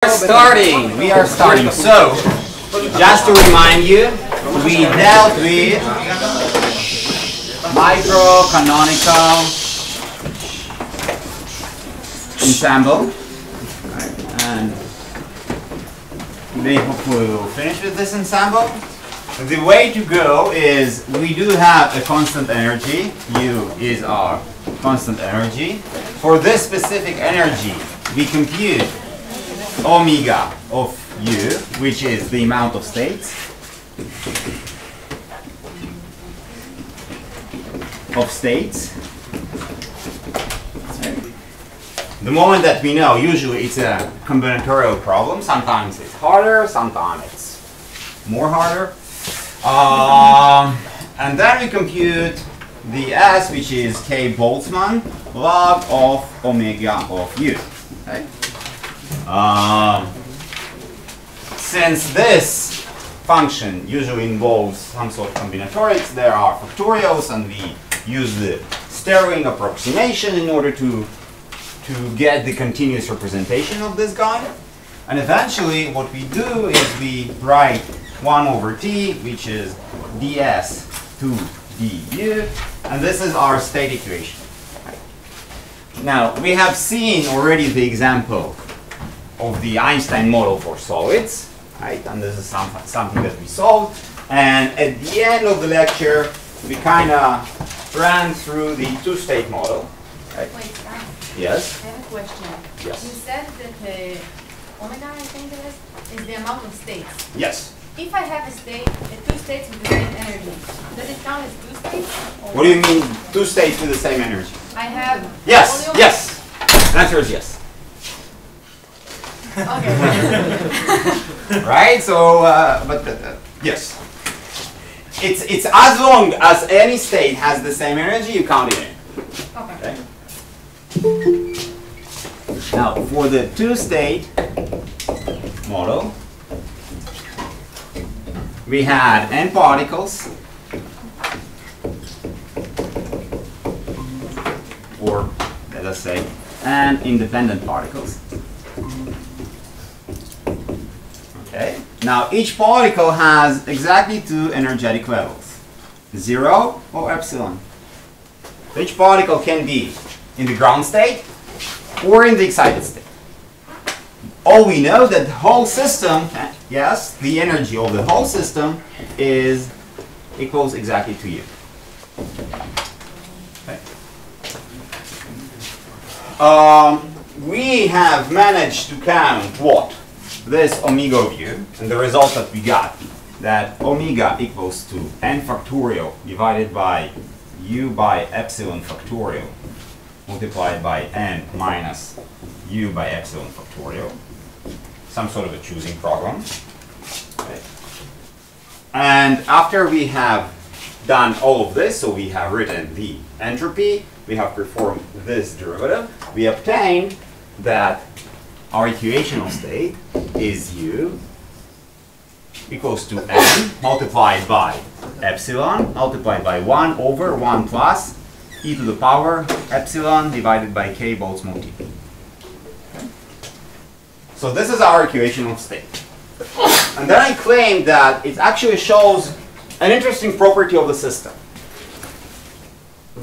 We are starting. So, just to remind you, we dealt with micro-canonical ensemble, and we hopefully will finish with this ensemble. The way to go is we do have a constant energy. U is our constant energy. For this specific energy, we compute omega of U, which is the amount of states The moment that we know, usually it's a combinatorial problem. Sometimes it's harder, sometimes it's more harder. And then we compute the S, which is K Boltzmann log of omega of U. Okay? Since this function usually involves some sort of combinatorics, there are factorials, and we use the Sterling approximation in order to get the continuous representation of this guy. And eventually what we do is we write 1 over t, which is ds to du, and this is our state equation. Now, we have seen already the example of the Einstein model for solids, right? And this is something that we solved. And at the end of the lecture, we kind of ran through the two-state model. Right? Wait, Stas. Yes? I have a question. Yes. You said that omega, I think it is the amount of states. Yes. If I have two states with the same energy, does it count as two states? What do you mean, two states with the same energy? I have Yes, only yes. The answer is yes. Okay. Right? So, yes. It's as long as any state has the same energy, you count it in. Okay. Now, for the two-state model, we had n particles, or let us say n independent particles. Okay. Now, each particle has exactly two energetic levels, 0 or epsilon. Each particle can be in the ground state or in the excited state. All we know that the whole system, yes, the energy of the whole system is equals exactly to U. Okay. We have managed to count what? This omega of U, and the result that we got, that omega equals to n factorial divided by U by epsilon factorial multiplied by n minus U by epsilon factorial. Some sort of a choosing problem. Okay. And after we have done all of this, so we have written the entropy, we have performed this derivative, we obtained that our equational state is U equals to n multiplied by epsilon multiplied by 1 over 1 plus e to the power epsilon divided by k Boltzmann t. So this is our equational state. And then I claimed that it actually shows an interesting property of the system,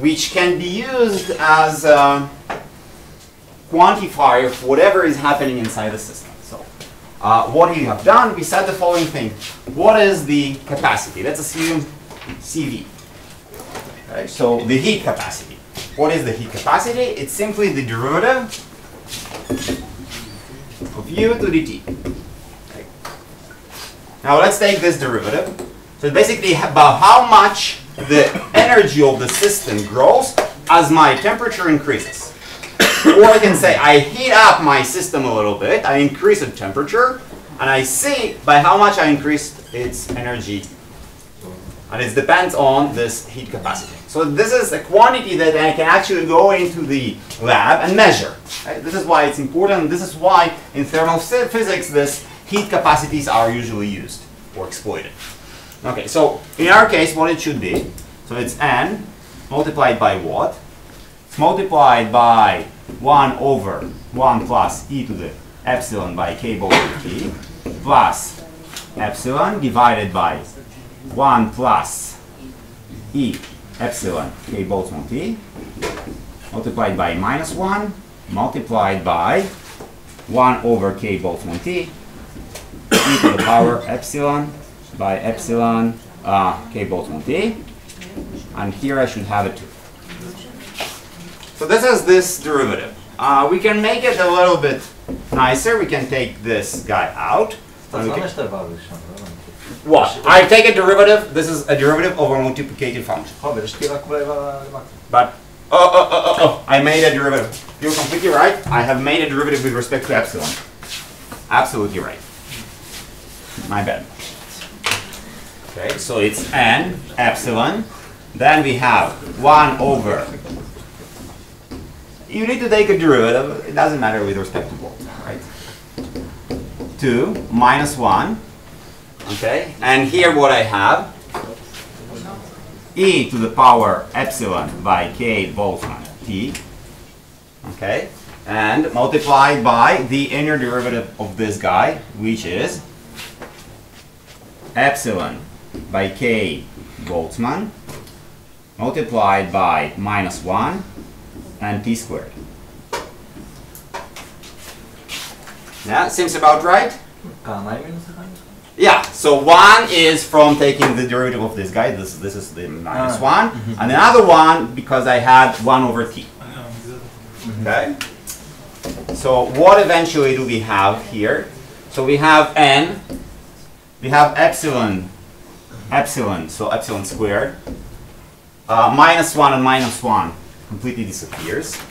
which can be used as a quantifier for whatever is happening inside the system. So what we have done, we said the following thing. What is the capacity? Let's assume CV. Okay, so the heat capacity. What is the heat capacity? It's simply the derivative of U to dt. Okay. Now let's take this derivative. So it's basically about how much the energy of the system grows as my temperature increases. Or I can say I heat up my system a little bit, I increase the temperature, and I see by how much I increased its energy. And it depends on this heat capacity. So this is a quantity that I can actually go into the lab and measure. Right? This is why it's important. This is why in thermal physics this heat capacities are usually used or exploited. Okay, so in our case what it should be, so it's n multiplied by what? It's multiplied by 1 over 1 plus e to the epsilon by k Boltzmann t plus epsilon divided by 1 plus e epsilon k Boltzmann t multiplied by minus 1 multiplied by 1 over k Boltzmann t e to the power epsilon by epsilon k Boltzmann t, and here I should have it too. So this is this derivative. We can make it a little bit nicer. We can take this guy out. What? I take a derivative. This is a derivative of a multiplicative function. But I made a derivative. You're completely right. I have made a derivative with respect to epsilon. Absolutely right. My bad. Okay, so it's n epsilon. Then we have 1 over. You need to take a derivative. It doesn't matter with respect to both, right? 2 minus 1. Okay, and here what I have, e to the power epsilon by k Boltzmann t, okay, and multiplied by the inner derivative of this guy, which is epsilon by k Boltzmann multiplied by minus 1 and t squared. Yeah, seems about right? Yeah, so 1 is from taking the derivative of this guy, this is the minus 1, and another 1 because I had 1 over t. Okay? So what eventually do we have here? So we have n, we have epsilon, so epsilon squared, minus 1 and minus 1 completely disappears.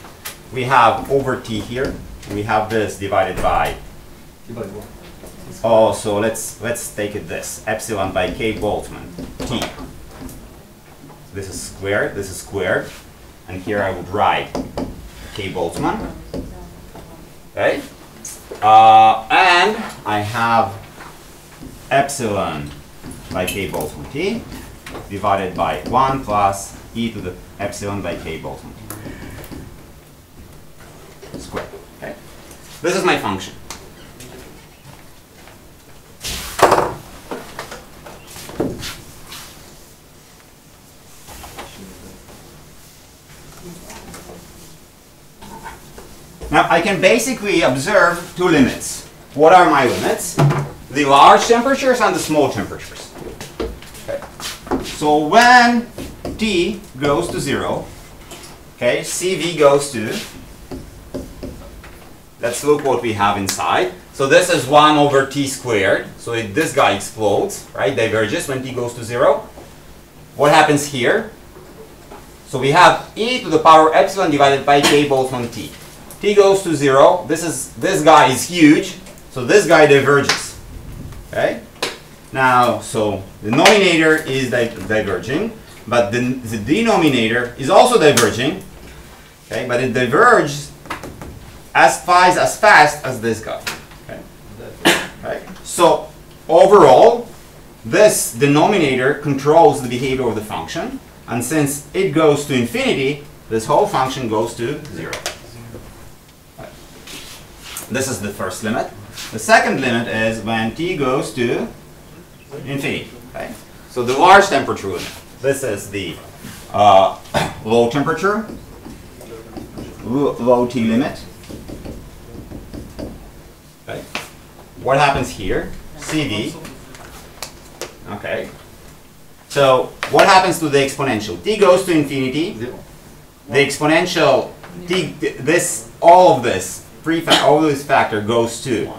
We have over t here, we have this divided by. Oh, so let's take it this epsilon by k Boltzmann t. This is squared, and here I would write k Boltzmann. Okay, and I have epsilon by k Boltzmann t divided by 1 plus e to the epsilon by k Boltzmann squared. Okay, this is my function. Now I can basically observe two limits. What are my limits? The large temperatures and the small temperatures. Okay. So when T goes to 0, okay, CV goes to, let's look what we have inside. So this is 1 over T squared. So this guy explodes, right? Diverges when T goes to 0. What happens here? So we have e to the power epsilon divided by k Boltzmann T. T goes to 0. This guy is huge, so this guy diverges. Okay. Now, so the denominator is diverging, but the denominator is also diverging. Okay, but it diverges as fast as this guy. Okay. Okay. So overall, this denominator controls the behavior of the function, and since it goes to infinity, this whole function goes to 0. This is the first limit. The second limit is when T goes to infinity. Okay? So the large temperature limit. This is the low temperature, low T limit. Okay. What happens here? CV. Okay. So what happens to the exponential? T goes to infinity. The exponential T, all of this factor goes to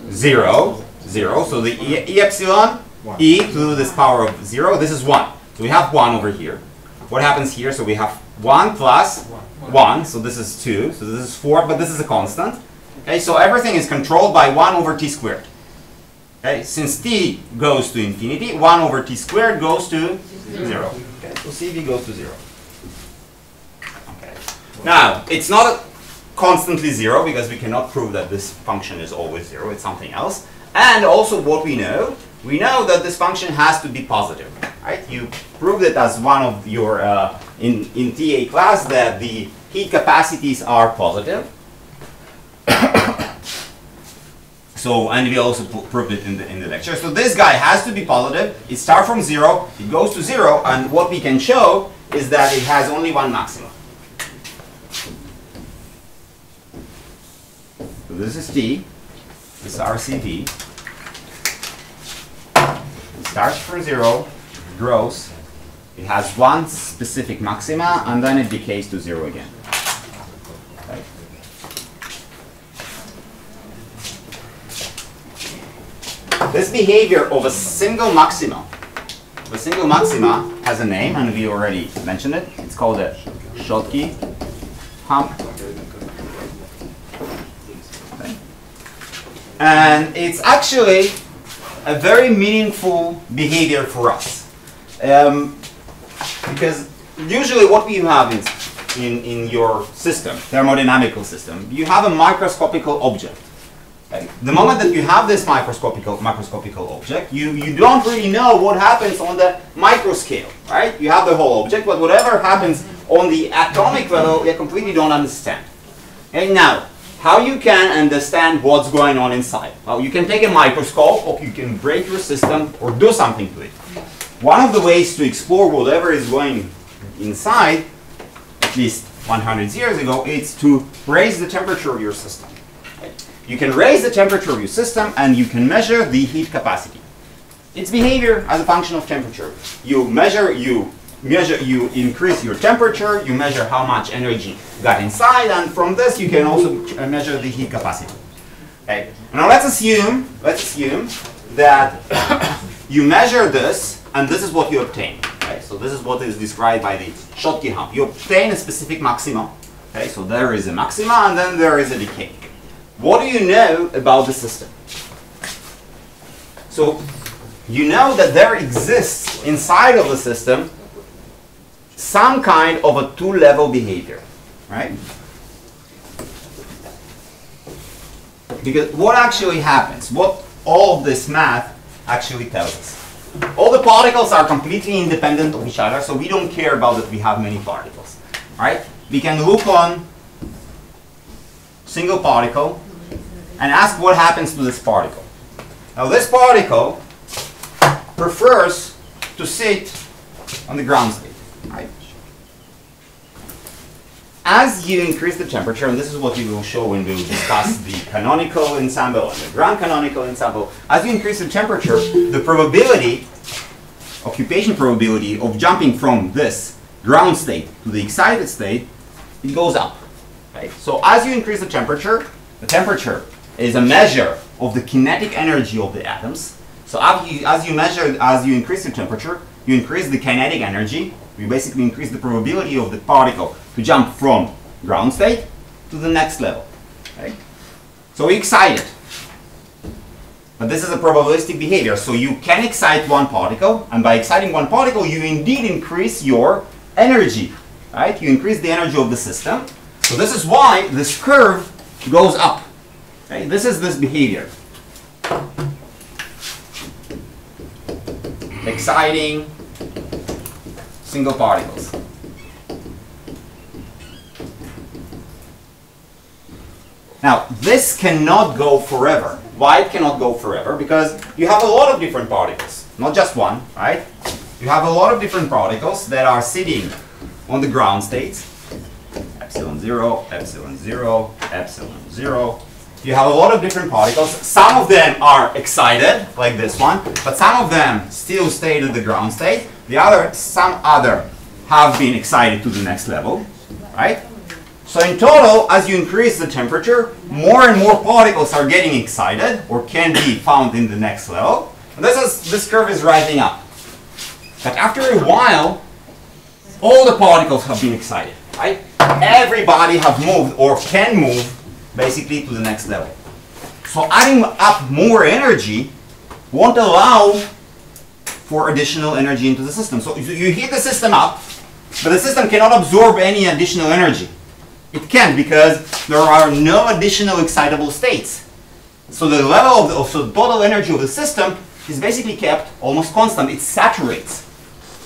0. So the e epsilon, e to this power of 0, this is 1. So we have 1 over here. What happens here? So we have 1 plus 1, so this is 2, so this is 4, but this is a constant. Okay, so everything is controlled by 1 over t squared. Okay, since t goes to infinity, 1 over t squared goes to 0. Okay, so CV goes to 0. Okay. Now, it's not constantly 0 because we cannot prove that this function is always 0, it's something else. And also what we know that this function has to be positive, right? You proved it as one of your, in TA class, that the heat capacities are positive. So, and we also proved it in the lecture. So this guy has to be positive. It starts from 0, it goes to 0, and what we can show is that it has only one maximum. So this is T, this is RCT. It starts from 0, grows, it has one specific maxima, and then it decays to 0 again. Okay. This behavior of a single maxima, has a name, and we already mentioned it. It's called a Schottky hump. Okay. And it's actually a very meaningful behavior for us. Because usually what we have in your system, thermodynamical system, you have a microscopical object. Okay. The moment that you have this microscopical object, you don't really know what happens on the micro scale, right? You have the whole object, but whatever happens on the atomic level, you completely don't understand. Okay, now, how you can understand what's going on inside? Well, you can take a microscope, or you can break your system, or do something to it. One of the ways to explore whatever is going inside, at least 100 years ago, is to raise the temperature of your system. You can raise the temperature of your system and you can measure the heat capacity. Its behavior as a function of temperature. You increase your temperature, you measure how much energy got inside, and from this you can also measure the heat capacity. Okay. Now let's assume that you measure this, and this is what you obtain. Okay. So this is what is described by the Schottky hump. You obtain a specific maxima. Okay. So there is a maxima, and then there is a decay. What do you know about the system? So you know that there exists inside of the system some kind of a two-level behavior, right? Because what actually happens, what all of this math actually tells us. All the particles are completely independent of each other, so we don't care about that we have many particles, right? We can look on single particle and ask what happens to this particle. Now this particle prefers to sit on the ground state, right? As you increase the temperature, and this is what we will show when we will discuss the canonical ensemble and the ground canonical ensemble, as you increase the temperature, the probability, occupation probability of jumping from this ground state to the excited state, it goes up. Right? So as you increase the temperature is a measure of the kinetic energy of the atoms. So as you increase the temperature, you increase the kinetic energy. You basically increase the probability of the particle to jump from ground state to the next level. Okay? So we excite it. But this is a probabilistic behavior. So you can excite one particle, and by exciting one particle, you indeed increase your energy. Right? You increase the energy of the system. So this is why this curve goes up. Okay? This is this behavior. Exciting single particles. Now, this cannot go forever. Why it cannot go forever? Because you have a lot of different particles, not just one, right? You have a lot of different particles that are sitting on the ground states. Epsilon 0, epsilon 0, epsilon 0. You have a lot of different particles. Some of them are excited, like this one, but some of them still stayed at the ground state. Some other have been excited to the next level, right? So in total, as you increase the temperature, more and more particles are getting excited or can be found in the next level. And this curve is rising up. But after a while, all the particles have been excited, right? Everybody have moved or can move basically to the next level. So adding up more energy won't allow for additional energy into the system. So you heat the system up, but the system cannot absorb any additional energy. It can't because there are no additional excitable states. So the level of the total energy of the system is basically kept almost constant. It saturates.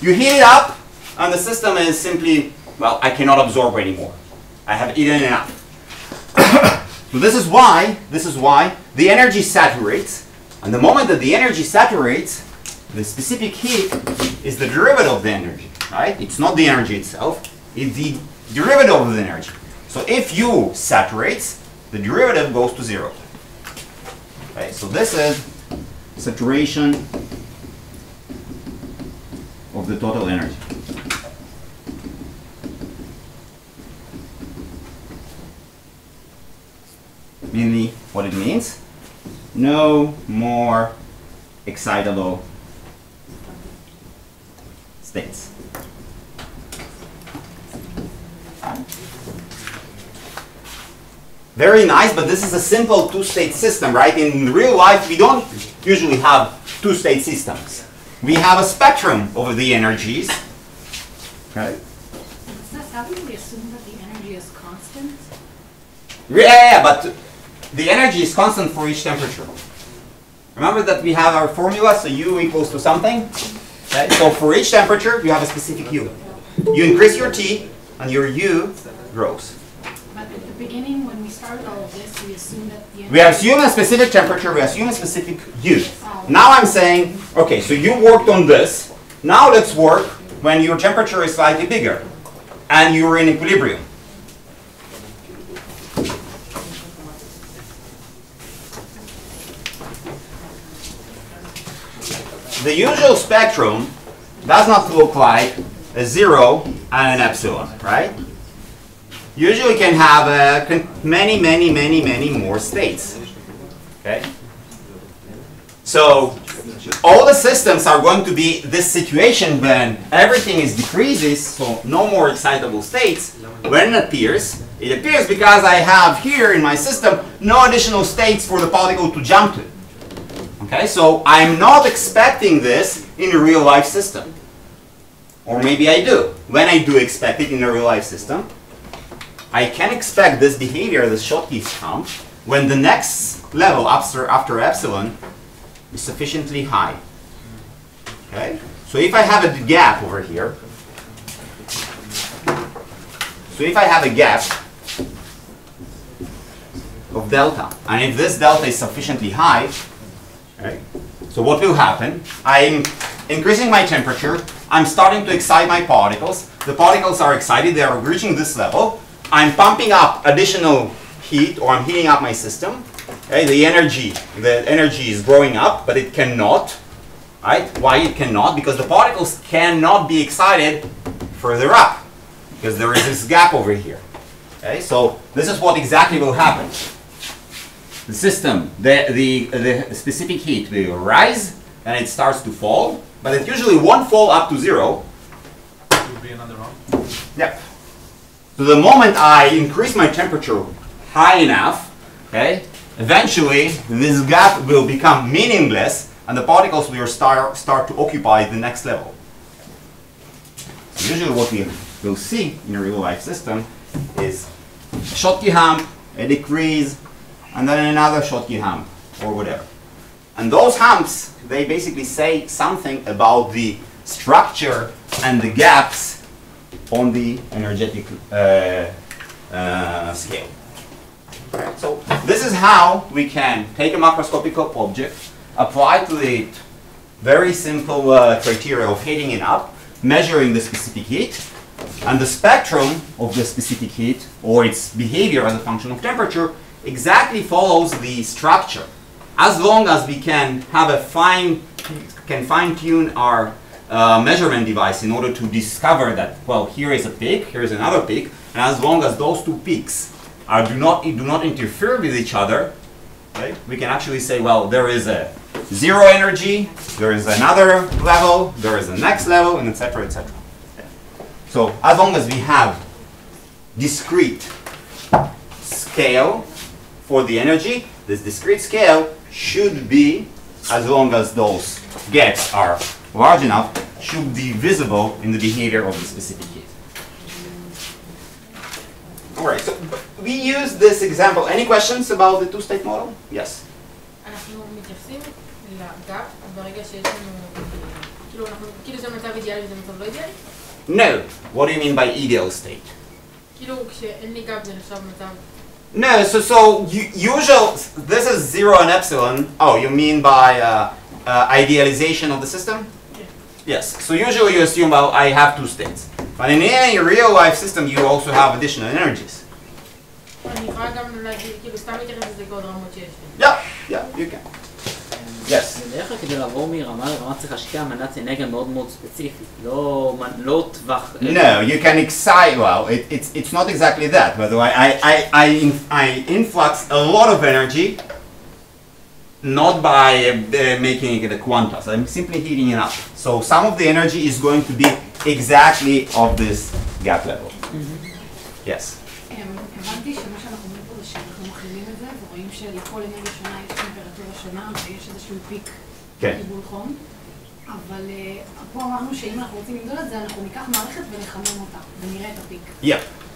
You heat it up and the system is simply, well, I cannot absorb anymore. I have eaten enough. So this is why the energy saturates, and the moment that the energy saturates, the specific heat is the derivative of the energy, right? It's not the energy itself, it's the derivative of the energy. So if U saturates, the derivative goes to 0. Okay, so this is saturation of the total energy. Mainly what it means, no more excitable states. Very nice, but this is a simple two-state system, right? In real life, we don't usually have two-state systems. We have a spectrum of the energies. Okay. How do we assume that the energy is constant? Yeah, but the energy is constant for each temperature. Remember that we have our formula, so U equals to something. Okay? So for each temperature, you have a specific U. You increase your T, and your U grows. But at the beginning, when we started all of this, we assumed that the energy... We assume a specific temperature, we assume a specific U. Now I'm saying, okay, so you worked on this. Now let's work when your temperature is slightly bigger, and you're in equilibrium. The usual spectrum does not look like a 0 and an epsilon, right? Usually can have many more states. Okay? So all the systems are going to be this situation when everything is decreases, so no more excitable states. When it appears because I have here in my system no additional states for the particle to jump to. Okay, so I'm not expecting this in a real life system. Or maybe I do. When I do expect it in a real life system, I can expect this behavior, this Schottky hump, when the next level after epsilon is sufficiently high. Okay? So if I have a gap over here, of delta, and if this delta is sufficiently high, okay, so what will happen? I'm increasing my temperature, I'm starting to excite my particles, the particles are excited, they are reaching this level, I'm pumping up additional heat, or I'm heating up my system. Okay, the energy is growing up, but it cannot. Right? Why it cannot? Because the particles cannot be excited further up, because there is this gap over here. Okay, so this is what exactly will happen. The system, the specific heat will rise, and it starts to fall, but it usually won't fall up to 0. It will be another round. Yep. So the moment I increase my temperature high enough, okay, eventually this gap will become meaningless and the particles will start to occupy the next level. So usually what we will see in a real life system is a Schottky hump, a decrease, and then another Schottky hump, or whatever. And those humps, they basically say something about the structure and the gaps on the energetic scale. Okay. So this is how we can take a macroscopic object, apply to it very simple criteria of heating it up, measuring the specific heat, and the spectrum of the specific heat, or its behavior as a function of temperature, exactly follows the structure. As long as we can have fine-tune our measurement device in order to discover that, well, here is a peak, here is another peak, and as long as those two peaks do not interfere with each other, okay, we can actually say, well, there is a 0 energy, there is another level, there is a next level, and etc., etc. Okay. So as long as we have discrete scale for the energy, this discrete scale should be, as long as those gaps are large enough, should be visible in the behavior of the specific heat. Alright, so we use this example. Any questions about the two-state model? Yes. אנחנו מתייחסים לגאפ ברגע שיש לנו, כאילו זה מצב אידיאלי וזה מצב לא אידיאלי? No. What do you mean by ideal state? כאילו כשאין לי גאפ זה נחשב מצב No, usual, this is 0 and epsilon. Oh, you mean by idealization of the system? Yeah. Yes. So usually you assume, well, I have two states. But in any real life system, you also have additional energies. אני יכולה גם להגיד, כאילו סתם להתייחס לזה כעוד רמות שיש לי. Yeah, you can. Yes. בדרך כלל כדי לעבור מרמה לרמה צריך להשקיע מנת אנרגיה מאוד מאוד ספציפית, לא טווח. No, you can excite. Well, it's not exactly that. By the way, I influx a lot of energy, not by making it a quanta. So I'm simply heating it up. So some of the energy is going to be exactly of this gap level. Yes. הבנתי שמה שאנחנו אומרים פה זה שאנחנו מכלילים את זה ורואים שלכל אנרגיה שונה יש טמפרטורה שונה ויש איזשהו פיק קיבול חום, אבל פה אמרנו שאם אנחנו רוצים למדוד את זה אנחנו ניקח מערכת ונחמם אותה ונראה את הפיק.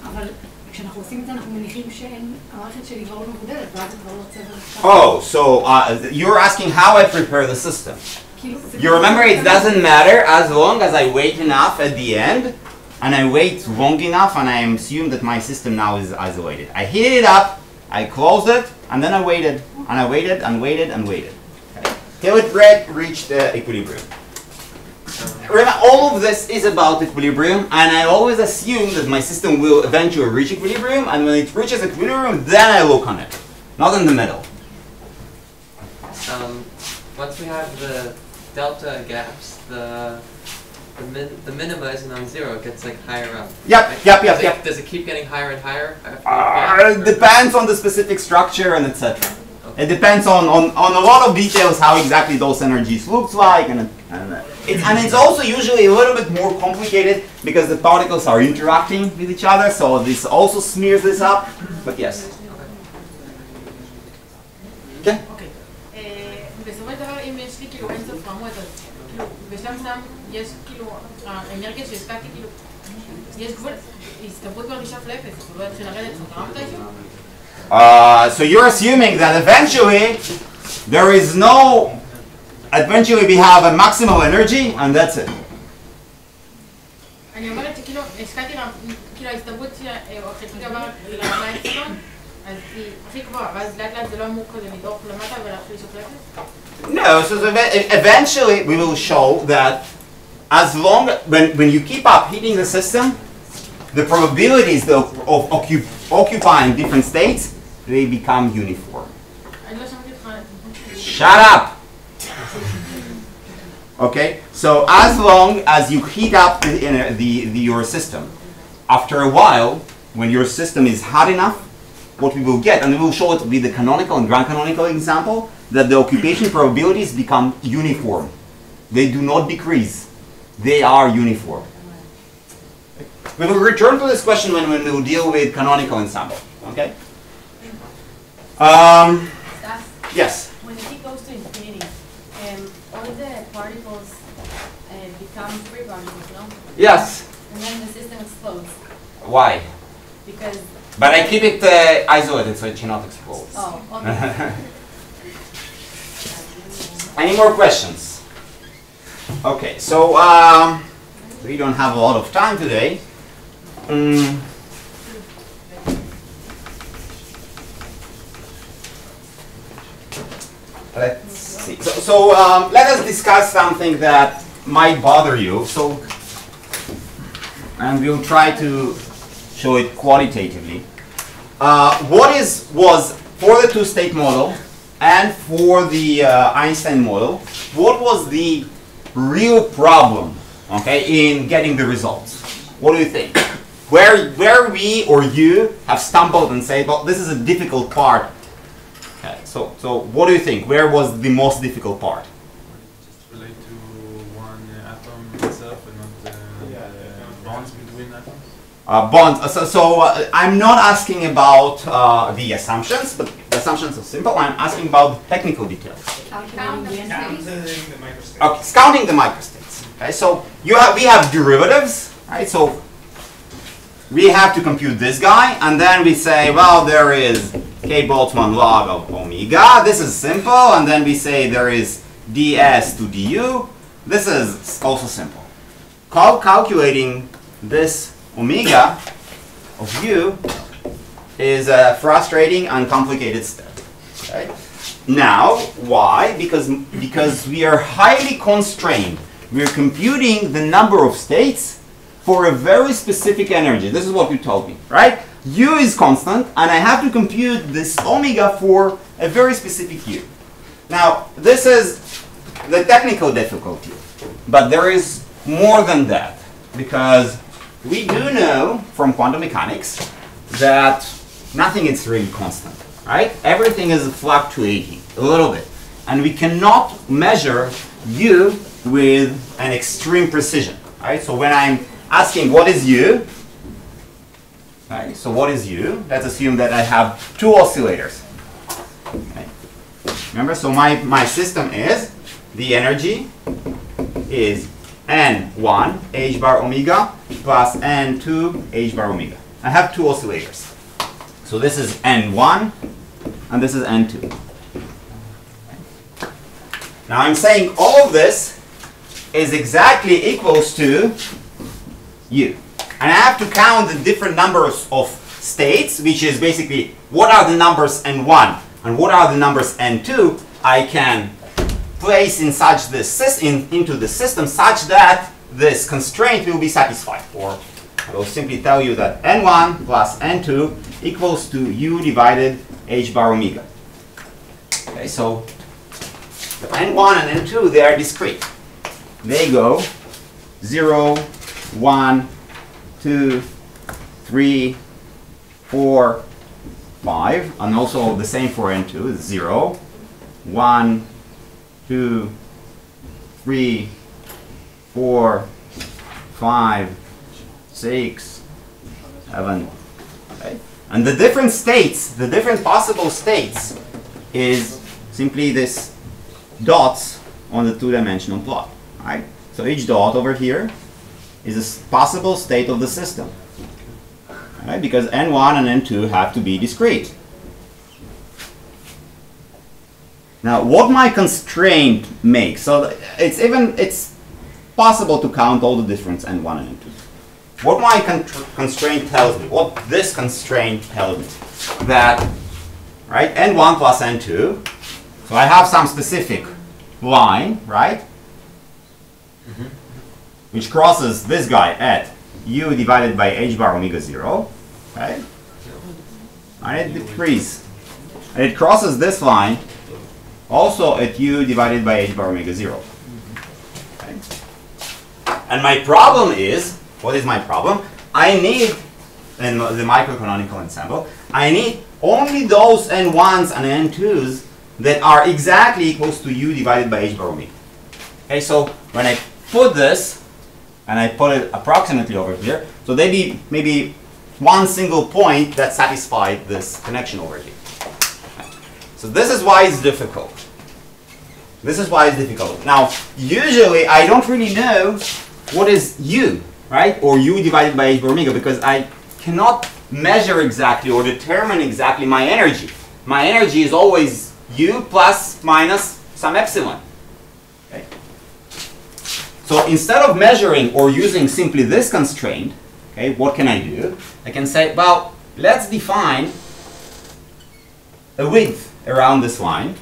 אבל כשאנחנו עושים את זה אנחנו מניחים שהמערכת שלי כבר לא מבודלת ואז זה כבר לא צבר. Oh, so you're asking how I prepare the system. You remember it doesn't matter as long as I wait enough at the end. And I wait long enough and I assume that my system now is isolated. I heated it up, I closed it, and then I waited, and I waited, and waited, and waited. Till it reached equilibrium. Remember, all of this is about equilibrium, and I always assume that my system will eventually reach equilibrium, and when it reaches equilibrium, then I look on it. Not in the middle. Once we have the delta gaps, the minima isn't on 0, it gets like higher up. Yep. Does it keep getting higher and higher? It depends on the specific structure and etc. Okay. It depends on a lot of details how exactly those energies looks like and it's also usually a little bit more complicated because the particles are interacting with each other, so this also smears this up, but yes. Okay? אוקיי. בסופו של דבר אם יש לי כאילו אינסוף רמות, אז כאילו בשלב מסוים יש כאילו האנרגיה שהשקעתי כאילו יש גבול, הסתברות מרגישה לאפס, הוא לא יתחיל לרדת, זה קרה מתישהו? So you're assuming that eventually there is no, eventually we have a maximal energy and that's it. אני אומרת שכאילו השקעתי כאילו ההסתברות שהחלקי עבר לרמה אצלון, אז היא הכי גבוהה, ואז לאט לאט זה לא אמור כזה לדרוך למטה ולהתחיל לשאוף לאפס? No, so eventually we will show that as long, when you keep up heating the system, the probabilities of occupying different states, they become uniform. Shut up! Okay, so as long as you heat up your system, after a while, when your system is hot enough, what we will get, and we will show it with the canonical and grand canonical example, that the occupation probabilities become uniform. They do not decrease. They are uniform. We will return to this question when we will deal with canonical ensemble. Okay? Yes? When the heat goes to infinity, all the particles become free particles, no? Yes. And then the system explodes. Why? Because... But I keep it isolated so it cannot explode. Oh, okay. Any more questions? Okay, so we don't have a lot of time today. Let's see. So let us discuss something that might bother you. And we'll try to show it qualitatively. Was for the two-state model and for the Einstein model, what was the real problem, okay, in getting the results? What do you think? Where we or you have stumbled and said, well, this is a difficult part. Okay, so what do you think? Where was the most difficult part? Just relate to one atom itself and not the bonds between atoms? Bonds. I'm not asking about the assumptions, but the assumptions are simple. I'm asking about the technical details. Counting the microstates. Okay, counting the microstates. Okay, so we have derivatives, right? So we have to compute this guy, and then we say, well, there is k Boltzmann log of omega. This is simple, and then we say there is ds to du. This is also simple. Calculating this omega of u is a frustrating and complicated step. Okay? Now, why? Because we are highly constrained. We are computing the number of states for a very specific energy. This is what you told me, right? U is constant, and I have to compute this omega for a very specific U. Now, this is the technical difficulty, but there is more than that, because we do know from quantum mechanics that nothing is really constant, right? Everything is fluctuating a little bit, and we cannot measure U with an extreme precision, right? So when I'm asking what is U, right? So what is U? Let's assume that I have two oscillators. Okay. Remember, so my system is, the energy is N1 h bar omega plus N2 h bar omega. I have two oscillators. So this is N1 and this is N2. Now I'm saying all of this is exactly equals to U. And I have to count the different numbers of states, which is basically what are the numbers N1 and what are the numbers N2 I can place in such this into the system such that this constraint will be satisfied. Or I will simply tell you that N1 plus N2 equals to U divided h bar omega. Okay, so the N1 and N2, they are discrete. They go 0, 1, 2, 3, 4, 5, and also the same for N2, 0, 1, 2, 3, 4, 5, 6, 7, okay? And the different states, the different possible states, is simply this dots on the two-dimensional plot, right? So each dot over here is a possible state of the system, right? Because N1 and N2 have to be discrete. Now, what my constraint makes, so it's possible to count all the different N1 and N2. What my constraint tells me, what this constraint tells me, that, right, N1 plus N2, so I have some specific line, right, which crosses this guy at U divided by h bar omega 0, right, and it decreases. And it crosses this line also at U divided by h bar omega 0. Okay. And my problem is, what is my problem? I need, in the microcanonical ensemble, I need only those N1s and N2s that are exactly equals to U divided by h bar omega. Okay, so when I put this, and I put it approximately over here, so they be maybe one single point that satisfied this connection over here. So this is why it's difficult. This is why it's difficult. Now, usually I don't really know what is U, right? Or U divided by h bar omega, because I cannot measure exactly or determine exactly my energy. My energy is always U plus minus some epsilon. Okay? So instead of measuring or using simply this constraint, okay, what can I do? I can say, well, let's define a width around this line.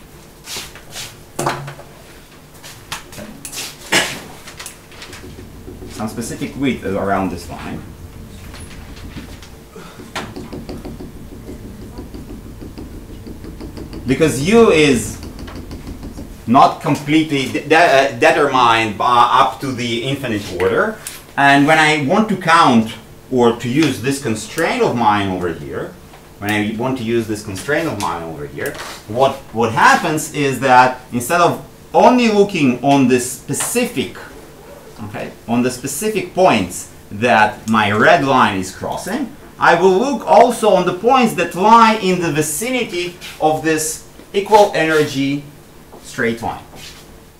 Some specific width around this line. Because U is not completely determined up to the infinite order, and when I want to count or to use this constraint of mine over here, what happens is that instead of only looking on this specific, okay, on the specific points that my red line is crossing, I will look also on the points that lie in the vicinity of this equal energy straight line.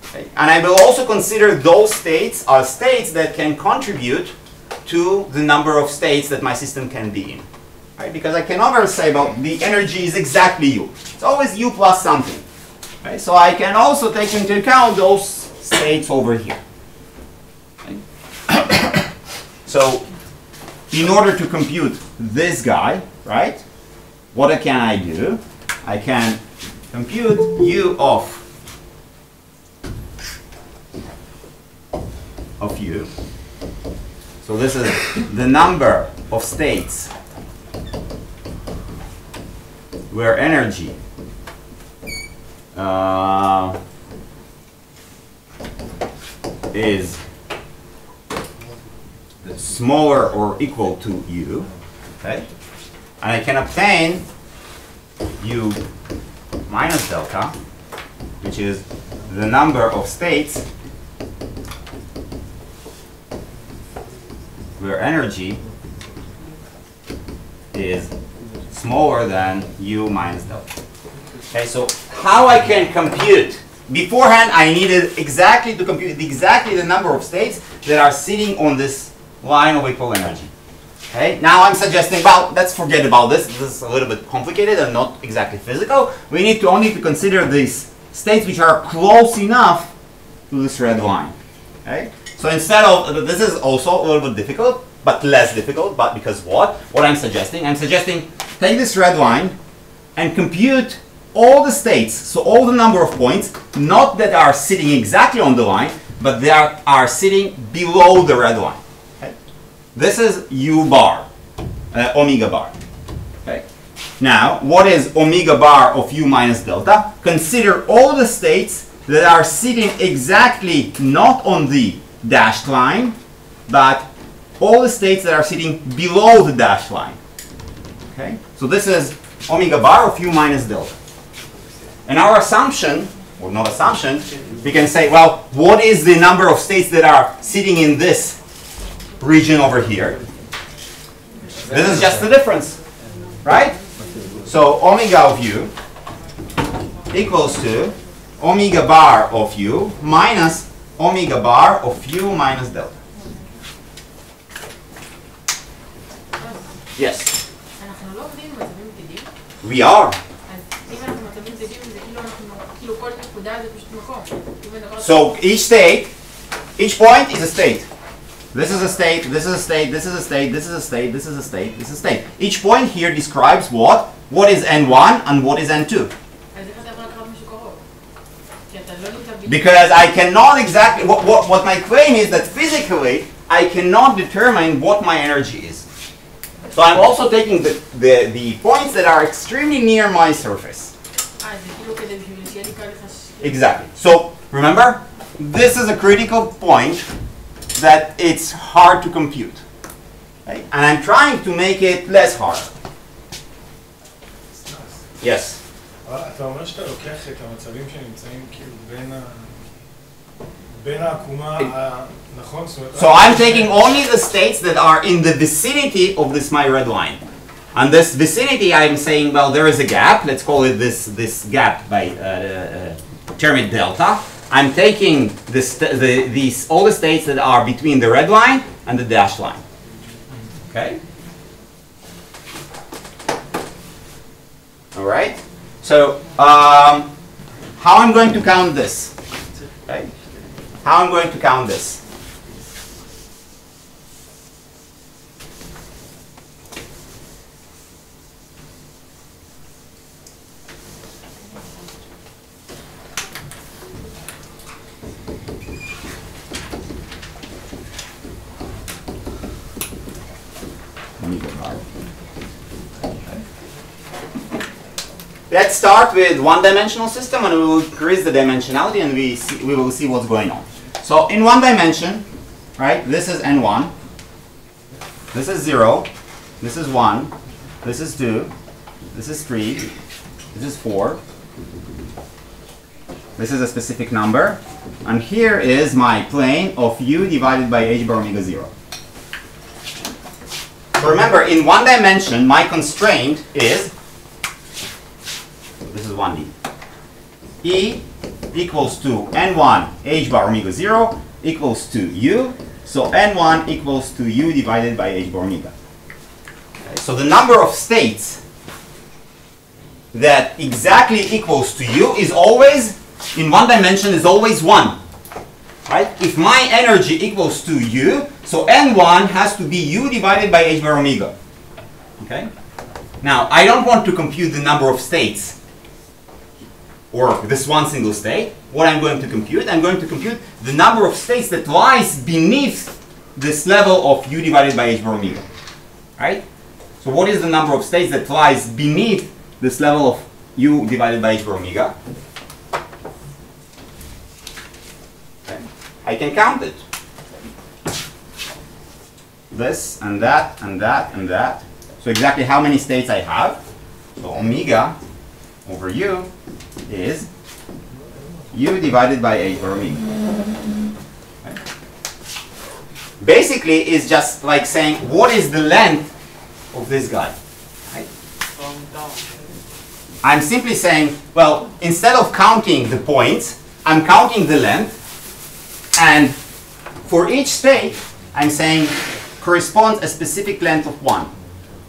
Okay? And I will also consider those states are states that can contribute to the number of states that my system can be in. Right? Because I can never say, well, the energy is exactly U. It's always U plus something. Right? So I can also take into account those states over here. Okay? So in order to compute this guy, right, what can I do? I can compute u of u. So this is the number of states where energy is smaller or equal to u, okay? And I can obtain u minus delta, which is the number of states where energy is smaller than u minus delta. Okay, so how I can compute? Beforehand, I needed exactly to compute exactly the number of states that are sitting on this line of equal energy. Okay, now I'm suggesting, well, let's forget about this. This is a little bit complicated and not exactly physical. We need to only consider these states which are close enough to this red line. Okay, so instead of, this is also a little bit difficult, but less difficult, but because what? What I'm suggesting take this red line and compute all the states, so all the number of points, not that are sitting exactly on the line, but they are sitting below the red line. Okay? This is u bar, omega bar. Okay? Now, what is omega bar of u minus delta? Consider all the states that are sitting exactly not on the dashed line, but all the states that are sitting below the dashed line. Okay? So this is omega bar of u minus delta. And our assumption, or not assumption, we can say, well, what is the number of states that are sitting in this region over here? This is just the difference, right? So omega of u equals to omega bar of u minus omega bar of u minus delta. Yes? אנחנו לא עובדים במצבים מדידים? We are. אז אם אנחנו מצבים מדידים, זה כאילו כל נקודה זה פשוט מקום. So each point is a state. This is a state, this is a state, this is a state, this is a state, this is a state, this is a state. Each point here describes what? What is N1 and what is N2. Because I cannot exactly, what my claim is that physically I cannot determine what my energy is. So I'm also taking the points that are extremely near my surface. Exactly. So remember, this is a critical point that it's hard to compute. Okay? And I'm trying to make it less hard. Yes? אתה אומר שאתה לוקח את המצבים שנמצאים כאילו בין העקומה, נכון? So I'm taking only the states that are in the vicinity of this my red line. And this vicinity, I'm saying, well, there is a gap. Let's call it this gap by term it delta. I'm taking all the states that are between the red line and the dashed line. Okay? All right? So, how I'm going to count this? Okay? How I'm going to count this? Let's start with one-dimensional system, and we will increase the dimensionality, and we will see what's going on. So in one dimension, right, this is n1, this is 0, this is 1, this is 2, this is 3, this is 4, this is a specific number, and here is my plane of u divided by h bar omega 0. So remember, in one dimension, my constraint is, this is 1D. E equals to n1 h bar omega 0 equals to u. So n1 equals to u divided by h bar omega. Okay, so the number of states that exactly equals to u is always, in one dimension, is always 1. Right? If my energy equals to u, so n1 has to be u divided by h bar omega. Okay? Now, I don't want to compute the number of states or this one single state. What I'm going to compute the number of states that lies beneath this level of u divided by h bar omega. Right? So what is the number of states that lies beneath this level of u divided by h bar omega? Okay. I can count it. This and that and that and that. So exactly how many states I have. So omega over u is u divided by h bar omega. Okay. Basically, it's just like saying what is the length of this guy. Right? I'm simply saying, well, instead of counting the points, I'm counting the length, and for each state, I'm saying corresponds a specific length of 1.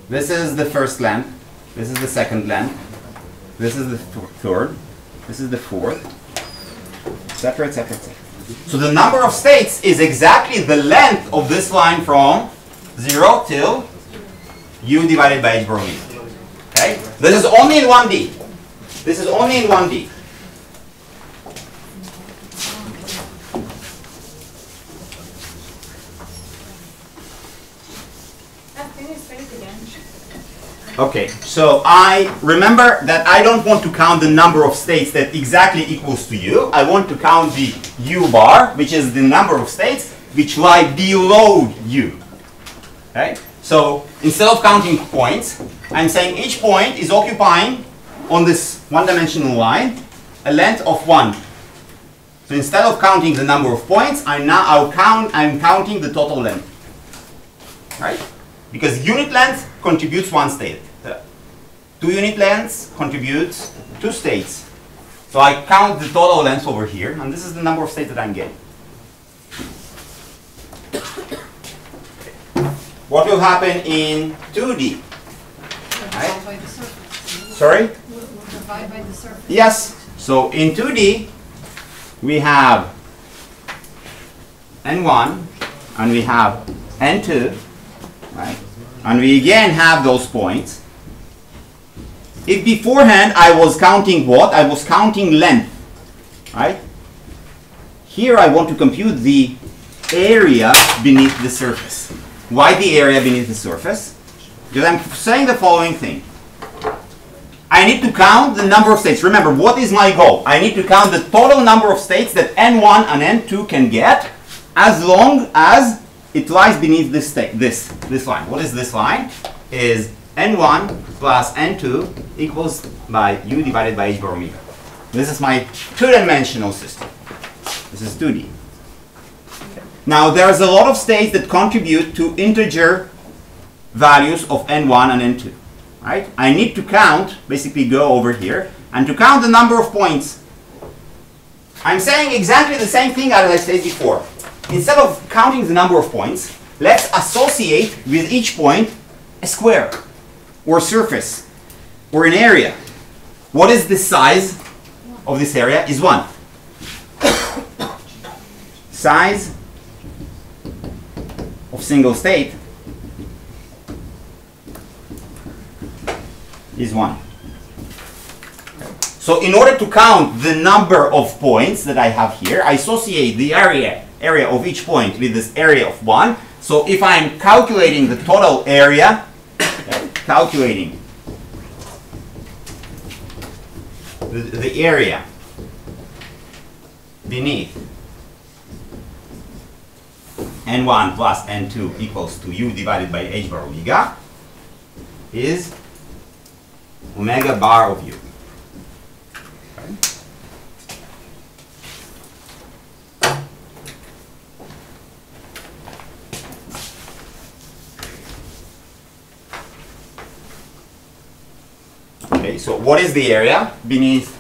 This is the first length, this is the second length, this is the third, this is the fourth, etc., etc., etc. So the number of states is exactly the length of this line from 0 till u divided by h bar omega. Okay? This is only in 1D. This is only in 1D. Okay, so I remember that I don't want to count the number of states that exactly equals to u. I want to count the u bar, which is the number of states which lie below u. Okay? So instead of counting points, I'm saying each point is occupying on this one-dimensional line a length of 1. So instead of counting the number of points, I'm counting the total length. Right? Because unit length contributes 1 state. 2 unit lengths contributes 2 states. So I count the total length over here, and this is the number of states that I'm getting. What will happen in 2D? Right? By the surface. Sorry? We'll divide by the surface. Yes. So in 2D, we have n1 and we have n2, right? And we again have those points. If beforehand I was counting what? I was counting length, right? Here I want to compute the area beneath the surface. Why the area beneath the surface? Because I'm saying the following thing. I need to count the number of states. Remember, what is my goal? I need to count the total number of states that n1 and n2 can get as long as it lies beneath this line. What is this line? Is n1 plus n2 equals by u divided by h bar omega. This is my two-dimensional system. This is 2D. Now, there's a lot of states that contribute to integer values of n1 and n2. Right? I need to count, basically go over here, and to count the number of points. I'm saying exactly the same thing as I said before. Instead of counting the number of points, let's associate with each point a square, or surface, or an area. What is the size of this area? Is 1. Size of single state is 1. So in order to count the number of points that I have here, I associate the area of each point with this area of 1. So if I'm calculating the total area, calculating the area beneath n1 plus n2 equals to u divided by h bar omega is omega bar of u. Okay, so what is the area beneath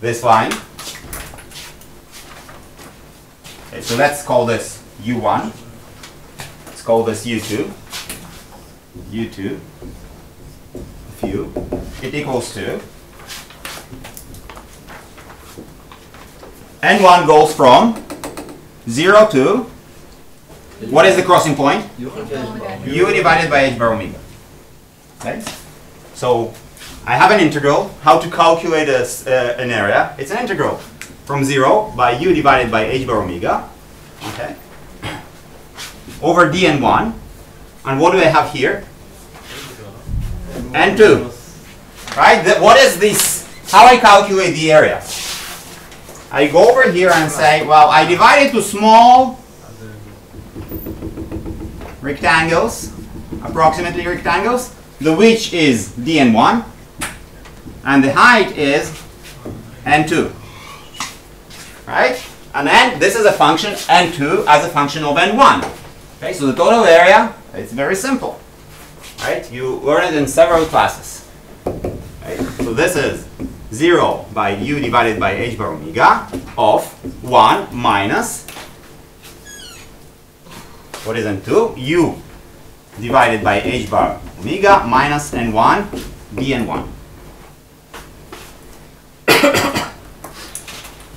this line? Okay, so let's call this u1. Let's call this u2. u2 of u. It equals to n1 goes from 0 to, what is the crossing point? U divided by h bar omega. Okay? So I have an integral. How to calculate an area? It's an integral from 0 by u divided by h bar omega, okay, over dn1. And what do I have here? n2. Right? What is this? How I calculate the area? I go over here and say, well, I divide it to small rectangles, approximately rectangles, the width is dn1, and the height is n2. Right? And then this is a function n2 as a function of n1. Okay, so the total area, it's very simple. Right? You learn it in several classes. Right? So this is 0 by u divided by h bar omega of 1 minus, what is n2? U divided by h bar omega minus n1 dn1.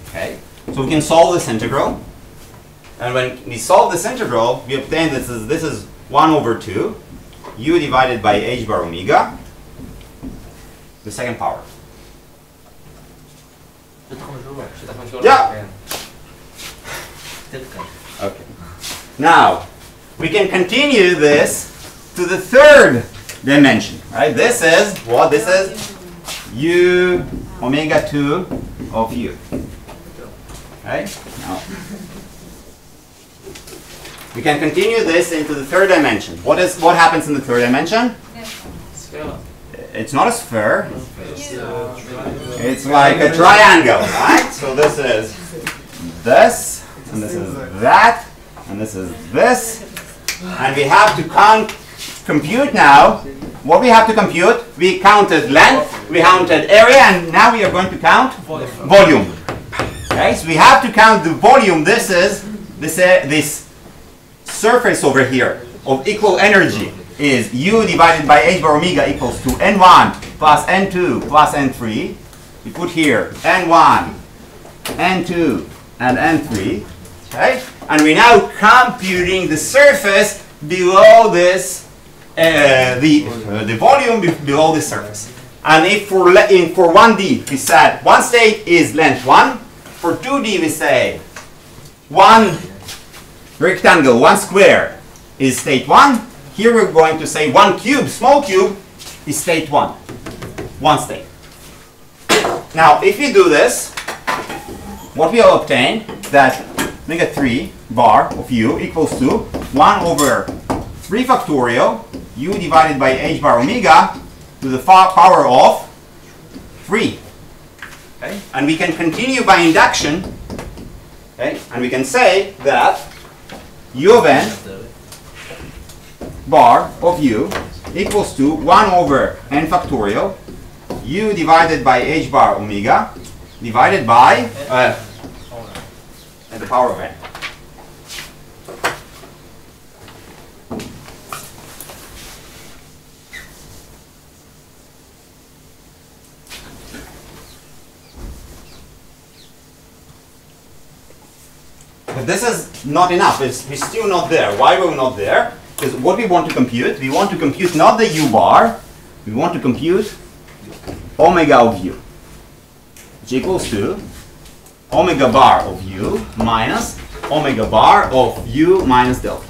Okay, so we can solve this integral. And when we solve this integral, we obtain this is 1 over 2 u divided by h bar omega, the second power. Yeah. Okay. Now we can continue this to the third dimension, right? This is what? This is u omega 2 of u. Right? Now we can continue this into the third dimension. What happens in the third dimension? It's not a sphere. It's like a triangle, right? So this is this, and this is that, and this is this. And we have to compute now. What we have to compute? We counted length, we counted area, and now we are going to count volume. Okay, so we have to count the volume. This is this surface over here of equal energy is u divided by h bar omega equals to n1 plus n2 plus n3. We put here n1, n2, and n3. Okay, and we're now computing the surface below this, the volume below the surface. And if for 1D we said one state is length 1, for 2D we say one rectangle, one square is state 1. Here we're going to say one cube, small cube, is state 1. One state. Now, if you do this, what we will obtain that omega 3 bar of u equals to 1 over 3 factorial u divided by h bar omega to the power of 3. Okay? And we can continue by induction. Okay? And we can say that u of n bar of u equals to 1 over n factorial u divided by h bar omega divided by the power of n. But this is not enough. We're still not there. Why we're not there? Because what we want to compute, we want to compute not the u bar, we want to compute omega of u, which equals to omega bar of u minus omega bar of u minus delta.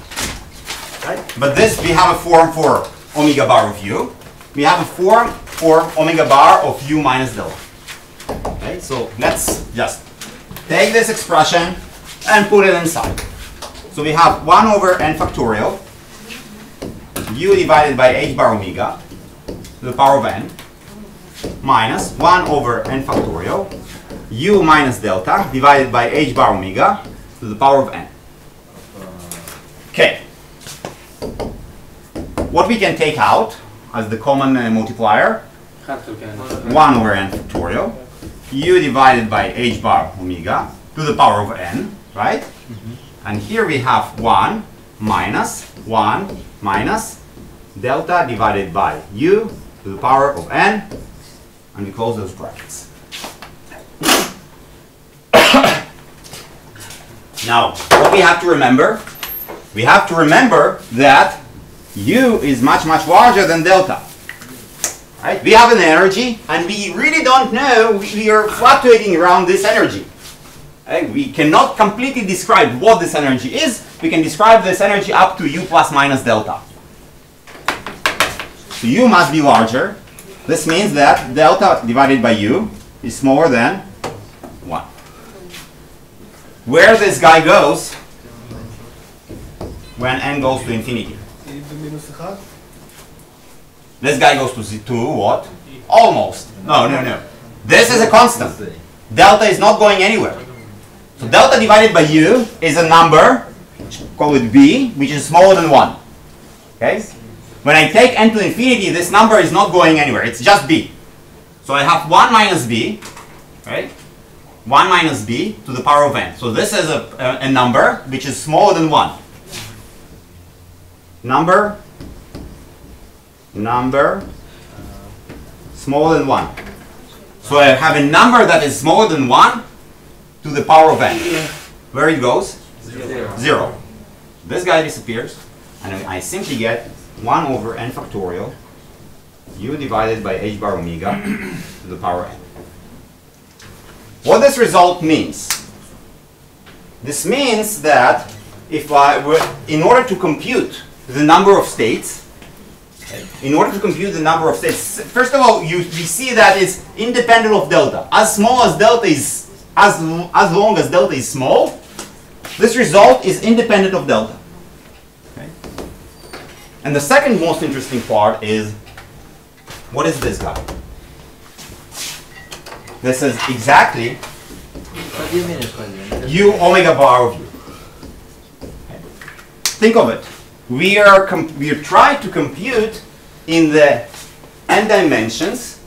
Right? But this, we have a form for omega bar of u. We have a form for omega bar of u minus delta. Okay? So let's just take this expression and put it inside. So we have 1 over n factorial u divided by h bar omega to the power of n minus 1 over n factorial u minus delta divided by h bar omega to the power of n. Okay. What we can take out as the common multiplier, 1 over n factorial u divided by h bar omega to the power of n, right? And here we have 1 minus delta divided by u to the power of n, and we close those brackets. Now, what we have to remember? We have to remember that u is much, much larger than delta. Right? We have an energy, and we really don't know, we are fluctuating around this energy. Right? We cannot completely describe what this energy is. We can describe this energy up to U plus minus delta. So U must be larger. This means that delta divided by U is smaller than 1. Where this guy goes when n goes to infinity? This guy goes to what? Almost. No. This is a constant. Delta is not going anywhere. So delta divided by U is a number, call it B, which is smaller than 1. Okay? When I take n to infinity, this number is not going anywhere. It's just B. So I have 1 minus B, right? 1 minus B to the power of n. So this is a number which is smaller than 1. Number smaller than 1. So I have a number that is smaller than 1 to the power of n. Where it goes? 0. This guy disappears, and I simply get 1 over n factorial U divided by h bar omega to the power n. What this result means? This means that if in order to compute the number of states, first of all, we see that it's independent of delta. As small as delta is, as long as delta is small, this result is independent of delta. Okay? And the second most interesting part is, what is this guy? This is exactly U omega bar of U. Okay. Think of it. We are trying to compute in the n dimensions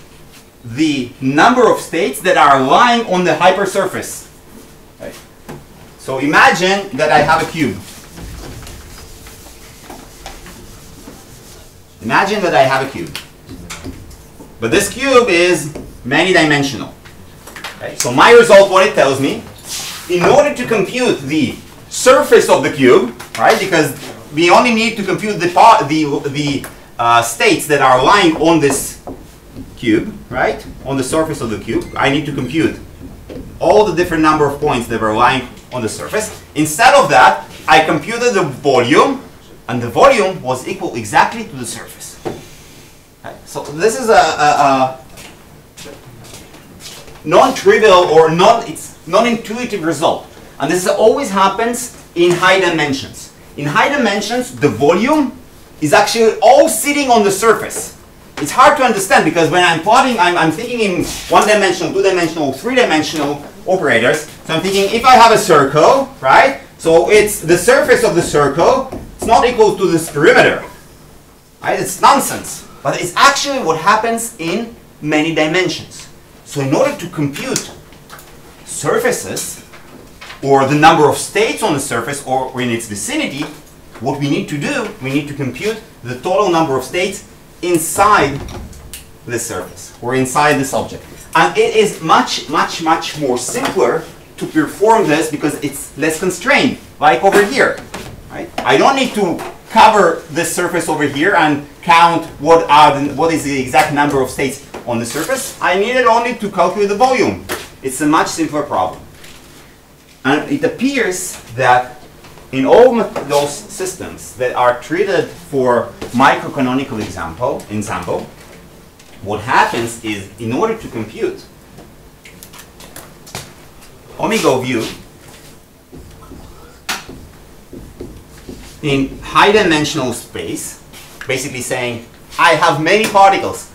the number of states that are lying on the hypersurface. Okay. So imagine that I have a cube. Imagine that I have a cube. But this cube is many dimensional. Okay. So my result, what it tells me, in order to compute the surface of the cube, right? Because we only need to compute the states that are lying on this cube, right? On the surface of the cube. I need to compute all the different number of points that are lying on the surface. Instead of that, I computed the volume, and the volume was equal exactly to the surface. Okay. So this is a non-trivial or non-intuitive result. And this always happens in high dimensions. In high dimensions, the volume is actually all sitting on the surface. It's hard to understand because when I'm plotting, I'm thinking in one-dimensional, two-dimensional, three-dimensional operators. So I'm thinking if I have a circle, right? So it's the surface of the circle. It's not equal to this perimeter. Right? It's nonsense. But it's actually what happens in many dimensions. So in order to compute surfaces, or the number of states on the surface or in its vicinity, what we need to do, we need to compute the total number of states inside this surface or inside this object. And it is much more simpler to perform this because it's less constrained, like over here. Right? I don't need to cover this surface over here and count what is the exact number of states on the surface. I needed only to calculate the volume. It's a much simpler problem. And it appears that in all those systems that are treated for microcanonical ensemble, what happens is, in order to compute omega of U in high dimensional space, basically saying I have many particles.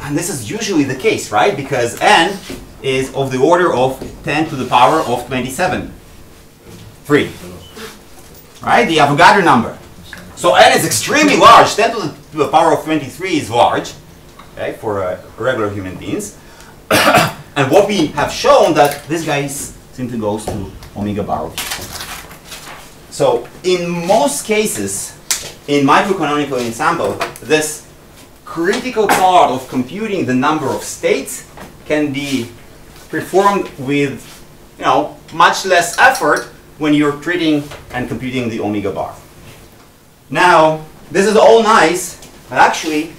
And this is usually the case, right? Because n is of the order of 10 to the power of 27. 3. Right? The Avogadro number. So n is extremely large. 10 to the power of 23 is large, okay, for regular human beings. And what we have shown that this guy simply goes to omega bar of U. So in most cases, in microcanonical ensemble, this critical part of computing the number of states can be performed with, much less effort when you're treating and computing the omega bar. Now, this is all nice, but actually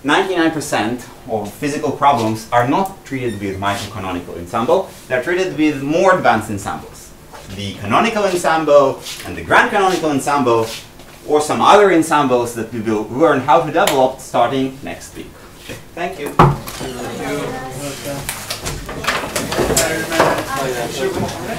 99% or physical problems are not treated with microcanonical ensemble. They're treated with more advanced ensembles. The canonical ensemble and the grand canonical ensemble, or some other ensembles that we will learn how to develop starting next week. Okay. Thank you. Oh, yeah.